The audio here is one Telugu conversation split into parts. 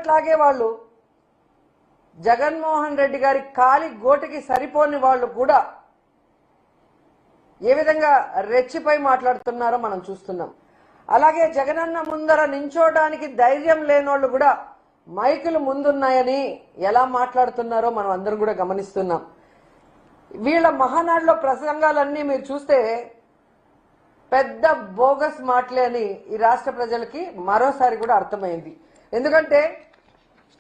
ఎప్పట్లాగే వాళ్ళు జగన్మోహన్ రెడ్డి గారి కాలి గోటికి సరిపోని వాళ్ళు కూడా ఏ విధంగా రెచ్చిపోయి మాట్లాడుతున్నారో మనం చూస్తున్నాం. అలాగే జగనన్న ముందర నించోడానికి ధైర్యం లేనోళ్ళు కూడా మైకులు ముందున్నాయని ఎలా మాట్లాడుతున్నారో మనం అందరం కూడా గమనిస్తున్నాం. వీళ్ళ మహానాడులో ప్రసంగాలన్నీ మీరు చూస్తే పెద్ద బోగస్ మాటలే అని ఈ రాష్ట్ర ప్రజలకి మరోసారి కూడా అర్థమైంది. ఎందుకంటే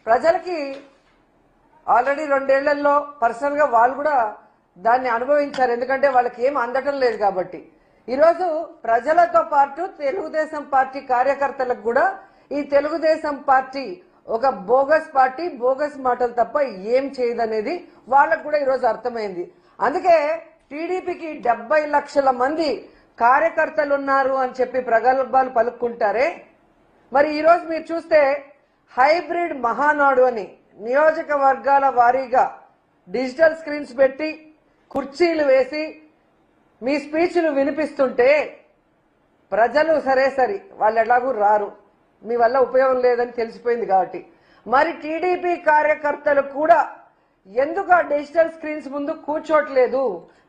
ప్రజలకి ఆల్రెడీ 2 ఏళ్లలో పర్సనల్ గా వాళ్ళు కూడా దాన్ని అనుభవించారు. ఎందుకంటే వాళ్ళకి ఏం అందటం లేదు కాబట్టి. ఈరోజు ప్రజలతో పాటు తెలుగుదేశం పార్టీ కార్యకర్తలకు కూడా ఈ తెలుగుదేశం పార్టీ ఒక బోగస్ పార్టీ, బోగస్ మాటలు తప్ప ఏం చేయదనేది వాళ్ళకు కూడా ఈరోజు అర్థమైంది. అందుకే టీడీపీకి 70 లక్షల మంది కార్యకర్తలు ఉన్నారు అని చెప్పి ప్రగల్భాలు పలుకుంటారే, మరి ఈరోజు మీరు చూస్తే హైబ్రిడ్ మహానాడు అని నియోజకవర్గాల వారీగా డిజిటల్ స్క్రీన్స్ పెట్టి కుర్చీలు వేసి మీ స్పీచ్లు వినిపిస్తుంటే ప్రజలు సరే వాళ్ళు ఎలాగూ రారు, మీ వల్ల ఉపయోగం లేదని తెలిసిపోయింది కాబట్టి మరి టీడీపీ కార్యకర్తలు కూడా ఎందుకు ఆ డిజిటల్ స్క్రీన్స్ ముందు కూర్చోట్లేదు,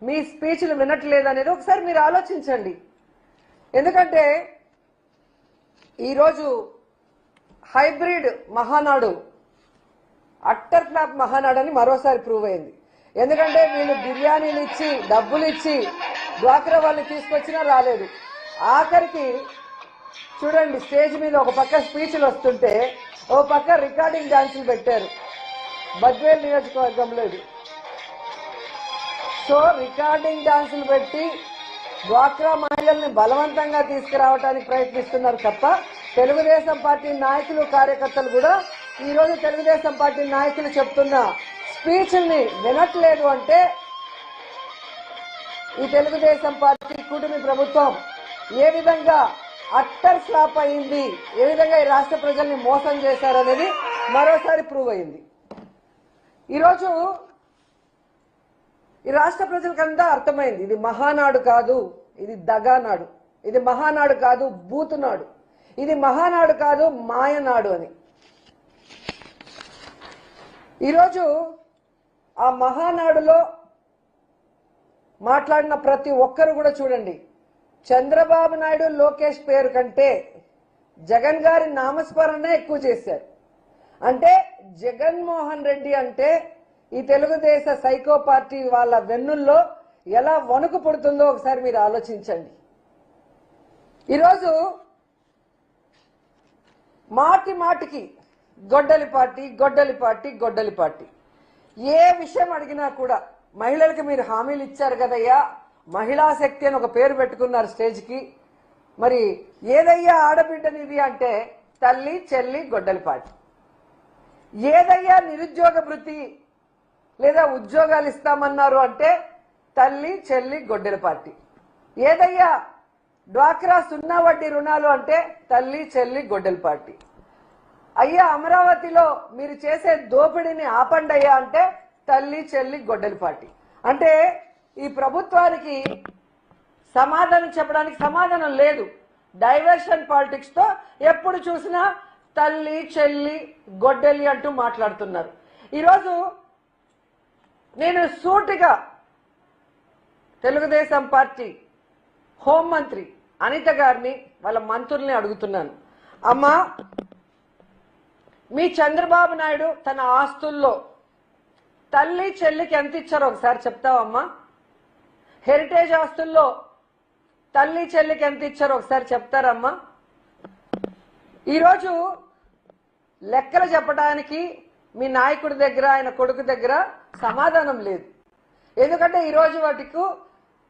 మీ స్పీచ్లు వినట్లేదు అనేది ఒకసారి మీరు ఆలోచించండి. ఎందుకంటే ఈరోజు hybrid Mahanadu utter flop Mahanadu అని మరోసారి ప్రూవ్ అయింది. ఎందుకంటే వీళ్ళు బిర్యానీలు ఇచ్చి డబ్బులు ఇచ్చి డ్వాక్రా వాళ్ళు తీసుకొచ్చినా రాలేదు. ఆఖరికి చూడండి, స్టేజ్ మీద ఒక పక్క స్పీచ్లు వస్తుంటే ఓ పక్క రికార్డింగ్ డాన్సులు పెట్టారు. బద్వేల్ నియోజకవర్గంలో ఇది. సో రికార్డింగ్ డాన్సులు పెట్టి డ్వాక్రా మహిళల్ని బలవంతంగా తీసుకురావడానికి ప్రయత్నిస్తున్నారు తప్ప తెలుగుదేశం పార్టీ నాయకులు కార్యకర్తలు కూడా ఈరోజు తెలుగుదేశం పార్టీ నాయకులు చెప్తున్న స్పీచ్ల్ని వినట్లేదు. అంటే ఈ తెలుగుదేశం పార్టీ కూటమి ప్రభుత్వం ఏ విధంగా అట్టర్ ఫ్లాప్ అయింది, ఏ విధంగా ఈ రాష్ట్ర ప్రజల్ని మోసం చేశారనేది మరోసారి ప్రూవ్ అయింది. ఈరోజు ఈ రాష్ట్ర ప్రజలకంతా అర్థమైంది, ఇది మహానాడు కాదు, ఇది దగానాడు, ఇది మహానాడు కాదు బూతునాడు, ఇది మహానాడు కాదు మాయనాడు అని. ఈరోజు ఆ మహానాడులో మాట్లాడిన ప్రతి ఒక్కరు కూడా చూడండి, చంద్రబాబు నాయుడు లోకేష్ పేరు కంటే జగన్ గారి నామస్మరణే ఎక్కువ చేశారు. అంటే జగన్మోహన్ రెడ్డి అంటే ఈ తెలుగుదేశ సైకో పార్టీ వాళ్ళ వెన్నుల్లో ఎలా వణుకు పుడుతుందో ఒకసారి మీరు ఆలోచించండి. ఈరోజు మాటి మాటికి గొడ్డలి పార్టీ, గొడ్డలి పార్టీ, గొడ్డలి పార్టీ, ఏ విషయం అడిగినా కూడా మహిళలకు మీరు హామీలు ఇచ్చారు కదయ్యా, మహిళా శక్తి అని ఒక పేరు పెట్టుకున్నారు స్టేజ్కి. మరి ఏదయ్యా ఆడబిడ్డనిది అంటే తల్లి చెల్లి గొడ్డలి పార్టీ. ఏదయ్యా నిరుద్యోగ భృతి లేదా ఉద్యోగాలు ఇస్తామన్నారు అంటే తల్లి చెల్లి గొడ్డలి పార్టీ. ఏదయ్యా డ్వాక్రా 0 వడ్డీ రుణాలు అంటే తల్లి చెల్లి గొడ్డలి పార్టీ. అయ్యా అమరావతిలో మీరు చేసే దోపిడీని ఆపండయ్యా అంటే తల్లి చెల్లి గొడ్డలి పార్టీ. అంటే ఈ ప్రభుత్వానికి సమాధానం చెప్పడానికి సమాధానం లేదు. డైవర్షన్ పాలిటిక్స్ తో ఎప్పుడు చూసినా తల్లి చెల్లి గొడ్డలి అంటూ మాట్లాడుతున్నారు. ఈరోజు నేను సూటిగా తెలుగుదేశం పార్టీ హోంమంత్రి అనిత గారిని వాళ్ళ మంత్రుల్ని అడుగుతున్నాను, అమ్మా మీ చంద్రబాబు నాయుడు తన ఆస్తుల్లో తల్లి చెల్లికి ఎంత ఇచ్చారో ఒకసారి చెప్తావమ్మా? హెరిటేజ్ ఆస్తుల్లో తల్లి చెల్లికి ఎంత ఇచ్చారో ఒకసారి చెప్తారమ్మా? ఈరోజు లెక్కలు చెప్పడానికి మీ నాయకుడి దగ్గర ఆయన కొడుకు దగ్గర సమాధానం లేదు. ఎందుకంటే ఈరోజు వాటికి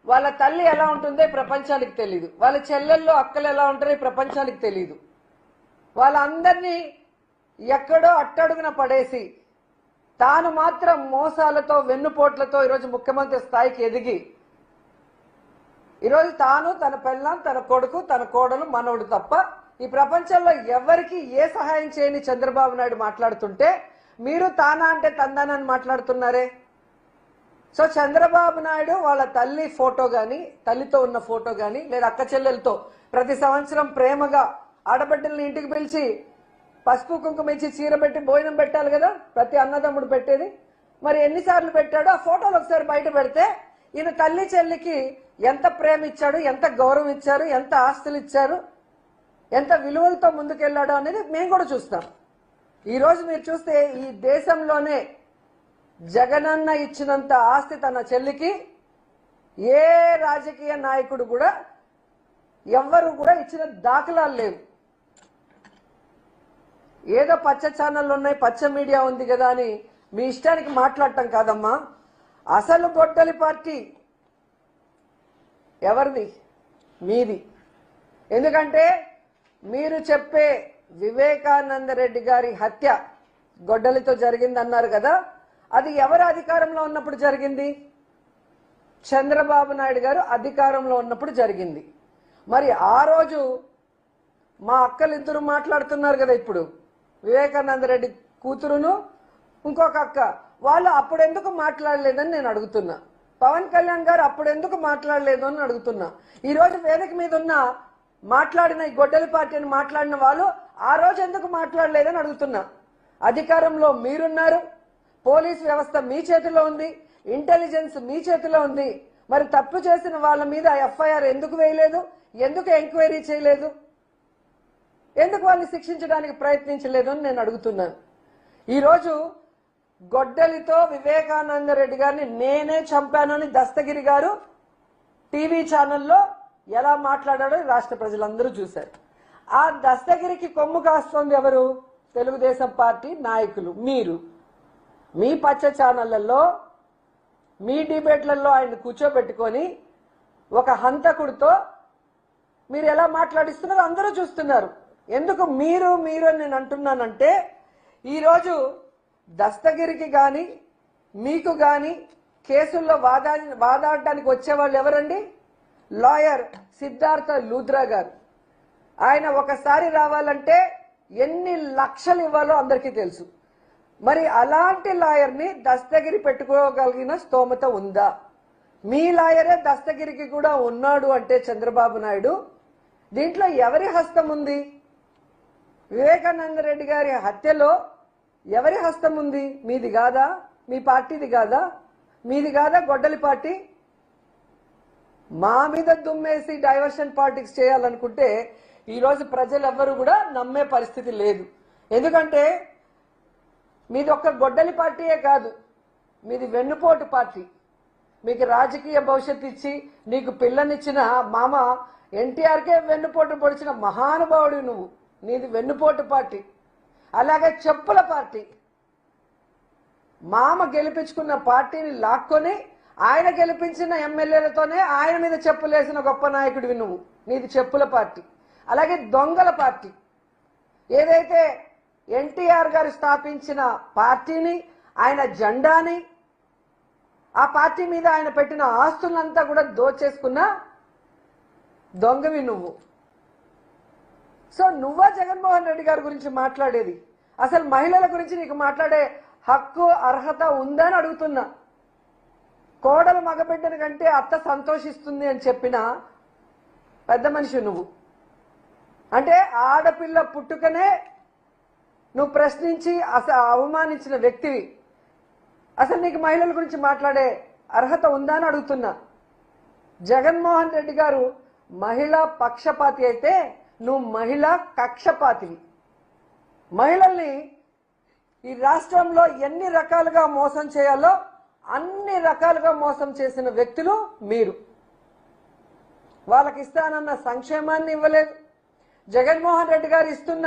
వాళ్ళ తల్లి ఎలా ఉంటుందో ప్రపంచానికి తెలియదు, వాళ్ళ చెల్లెళ్ళు అక్కలు ఎలా ఉంటారో ప్రపంచానికి తెలియదు. వాళ్ళందరినీ ఎక్కడో అట్టడుగున పడేసి తాను మాత్రం మోసాలతో వెన్నుపోట్లతో ఈరోజు ముఖ్యమంత్రి స్థాయికి ఎదిగి ఈరోజు తాను తన పెళ్ళాం తన కొడుకు తన కోడలు మనవడు తప్ప ఈ ప్రపంచంలో ఎవరికి ఏ సహాయం చేయని చంద్రబాబు నాయుడు మాట్లాడుతుంటే మీరు తానా అంటే తందానని మాట్లాడుతున్నారే. సో చంద్రబాబు నాయుడు వాళ్ళ తల్లి ఫోటో గాని, తల్లితో ఉన్న ఫోటో గాని లేదా అక్క చెల్లెలతో ప్రతి సంవత్సరం ప్రేమగా ఆడబిడ్డల్ని ఇంటికి పిలిచి పసుపు కుంకుమ ఇచ్చి చీర పెట్టి భోజనం పెట్టాలి కదా ప్రతి అన్నదమ్ముడు పెట్టేది. మరి ఎన్నిసార్లు పెట్టాడో ఆ ఫోటోలు ఒకసారి బయట పెడితే ఈయన తల్లి చెల్లికి ఎంత ప్రేమ ఇచ్చాడు, ఎంత గౌరవం ఇచ్చారు, ఎంత ఆస్తులు ఇచ్చారు, ఎంత విలువలతో ముందుకెళ్లాడో అనేది మేము కూడా చూస్తాం. ఈ రోజు మీరు చూస్తే ఈ దేశంలోనే జగనన్న ఇచ్చినంత ఆస్తి తన చెల్లికి ఏ రాజకీయ నాయకుడు కూడా ఎవ్వరు కూడా ఇచ్చిన దాఖలాలు లేవు. ఏదో పచ్చ ఛానళ్ళు ఉన్నాయి, పచ్చ మీడియా ఉంది కదా అని మీ ఇష్టానికి మాట్లాడటం కాదమ్మా. అసలు గొడ్డలి పార్టీ ఎవరిది? మీది. ఎందుకంటే మీరు చెప్పే వివేకానంద రెడ్డి గారి హత్య గొడ్డలితో జరిగింది అన్నారు కదా, అది ఎవరు అధికారంలో ఉన్నప్పుడు జరిగింది? చంద్రబాబు నాయుడు గారు అధికారంలో ఉన్నప్పుడు జరిగింది. మరి ఆ రోజు మా అక్కలిద్దరు మాట్లాడుతున్నారు కదా, ఇప్పుడు వివేకానంద రెడ్డి కూతురును ఇంకొక అక్క, వాళ్ళు అప్పుడెందుకు మాట్లాడలేదని నేను అడుగుతున్నా. పవన్ కళ్యాణ్ గారు అప్పుడెందుకు మాట్లాడలేదు అని అడుగుతున్నా. ఈ రోజు వేదిక మీద ఉన్న మాట్లాడిన ఈ గొడ్డలి పార్టీని మాట్లాడిన వాళ్ళు ఆ రోజు ఎందుకు మాట్లాడలేదని అడుగుతున్నా. అధికారంలో మీరున్నారు, పోలీస్ వ్యవస్థ మీ చేతిలో ఉంది, ఇంటెలిజెన్స్ మీ చేతిలో ఉంది. మరి తప్పు చేసిన వాళ్ళ మీద ఎఫ్ఐఆర్ ఎందుకు వేయలేదు? ఎందుకు ఎంక్వైరీ చేయలేదు? ఎందుకు వాళ్ళని శిక్షించడానికి ప్రయత్నించలేదు అని నేను అడుగుతున్నాను. ఈరోజు గొడ్డలితో వివేకానంద రెడ్డి గారిని నేనే చంపానని దస్తగిరి గారు టీవీ ఛానల్లో ఎలా మాట్లాడాడో రాష్ట్ర ప్రజలందరూ చూశారు. ఆ దస్తగిరికి కొమ్ము కాస్తోంది ఎవరు? తెలుగుదేశం పార్టీ నాయకులు. మీరు మీ పచ్చ ఛానళ్లలో మీ డిబేట్లలో ఆయన కూర్చోబెట్టుకొని ఒక హంతకుడితో మీరు ఎలా మాట్లాడిస్తున్నారో అందరూ చూస్తున్నారు. ఎందుకు మీరు మీరు అని నేను అంటున్నానంటే, ఈరోజు దస్తగిరికి కానీ మీకు కానీ కేసుల్లో వాదాడడానికి వచ్చేవాళ్ళు ఎవరండి? లాయర్ సిద్ధార్థ లూథ్రా గారు. ఆయన ఒకసారి రావాలంటే ఎన్ని లక్షలు ఇవ్వాలో అందరికీ తెలుసు. మరి అలాంటి లాయర్ని దస్తగిరి పెట్టుకోగలిగిన స్తోమత ఉందా? మీ లాయరే దస్తగిరికి కూడా ఉన్నాడు అంటే చంద్రబాబు నాయుడు, దీంట్లో ఎవరి హస్తం ఉంది? వివేకానంద రెడ్డి గారి హత్యలో ఎవరి హస్తం ఉంది? మీది కాదా? మీ పార్టీది కాదా? మీది కాదా గొడ్డలి పార్టీ? మా మీద దుమ్మేసి డైవర్షన్ పాలిటిక్స్ చేయాలనుకుంటే ఈరోజు ప్రజలు ఎవ్వరూ కూడా నమ్మే పరిస్థితి లేదు. ఎందుకంటే మీది ఒక్క గొడ్డలి పార్టీయే కాదు, మీది వెన్నుపోటు పార్టీ. మీకు రాజకీయ భవిష్యత్తు ఇచ్చి నీకు పిల్లనిచ్చిన మామ ఎన్టీఆర్కే వెన్నుపోటు పొడిచిన మహానుభావుడు నువ్వు. నీది వెన్నుపోటు పార్టీ. అలాగే చెప్పుల పార్టీ. మామ గెలిపించుకున్న పార్టీని లాక్కొని ఆయన గెలిపించిన ఎమ్మెల్యేలతోనే ఆయన మీద చెప్పులేసిన గొప్ప నాయకుడివి నువ్వు. నీది చెప్పుల పార్టీ. అలాగే దొంగల పార్టీ. ఏదైతే ఎన్టీఆర్ గారు స్థాపించిన పార్టీని, ఆయన జెండాని, ఆ పార్టీ మీద ఆయన పెట్టిన ఆస్తులంతా కూడా దోచేసుకున్న దొంగవి నువ్వు. సో నువ్వా జగన్మోహన్ రెడ్డి గారి గురించి మాట్లాడేది? అసలు మహిళల గురించి నీకు మాట్లాడే హక్కు అర్హత ఉందని అడుగుతున్నా. కోడలు మగబిడ్డని కంటే అత్త సంతోషిస్తుంది అని చెప్పిన పెద్ద మనిషి నువ్వు. అంటే ఆడపిల్ల పుట్టుకనే నువ్వు ప్రశ్నించి అవమానించిన వ్యక్తివి. అసలు నీకు మహిళల గురించి మాట్లాడే అర్హత ఉందా అని అడుగుతున్నా. జగన్మోహన్ రెడ్డి గారు మహిళా పక్షపాతి అయితే నువ్వు మహిళా కక్షపాతివి. మహిళల్ని ఈ రాష్ట్రంలో ఎన్ని రకాలుగా మోసం చేయాలో అన్ని రకాలుగా మోసం చేసిన వ్యక్తులు మీరు. వాళ్ళకి ఇస్తానన్న సంక్షేమాన్ని ఇవ్వలేదు. జగన్మోహన్ రెడ్డి గారు ఇస్తున్న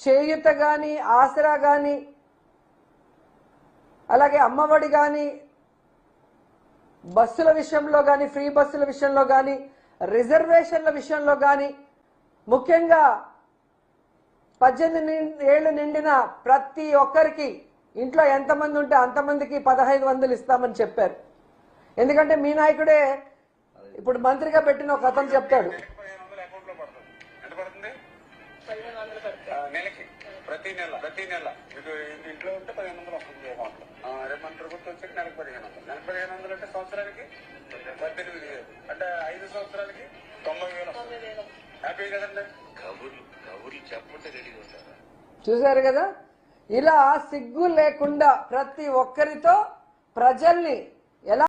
చేయూత గాని, ఆసరా గాని, అలాగే అమ్మఒడి గాని, బస్సుల విషయంలో గాని, ఫ్రీ బస్సుల విషయంలో గాని, రిజర్వేషన్ల విషయంలో గాని, ముఖ్యంగా 18 ఏళ్లు నిండిన ప్రతి ఒక్కరికి ఇంట్లో ఎంతమంది ఉంటే అంతమందికి 1500 ఇస్తామని చెప్పారు. ఎందుకంటే మీ నాయకుడే ఇప్పుడు మంత్రిగా పెట్టిన ఒక అతను చెప్తాడు, ప్రతి నెల మీకు ఇంట్లో ఉంటే 1500 వస్తుంది అకౌంట్. రేపు మన ప్రభుత్వం వచ్చి నెలకు 1500. నెలకు 1500 అంటే సంవత్సరానికి 18,000. అంటే 5 సంవత్సరాలకి 90,000 వస్తుంది. హ్యాపీ కదండి. కబుర్లు చెప్పంటే రెడీగా ఉంటారా? చూశారు కదా, ఇలా సిగ్గు లేకుండా ప్రతి ఒక్కరితో ప్రజల్ని ఎలా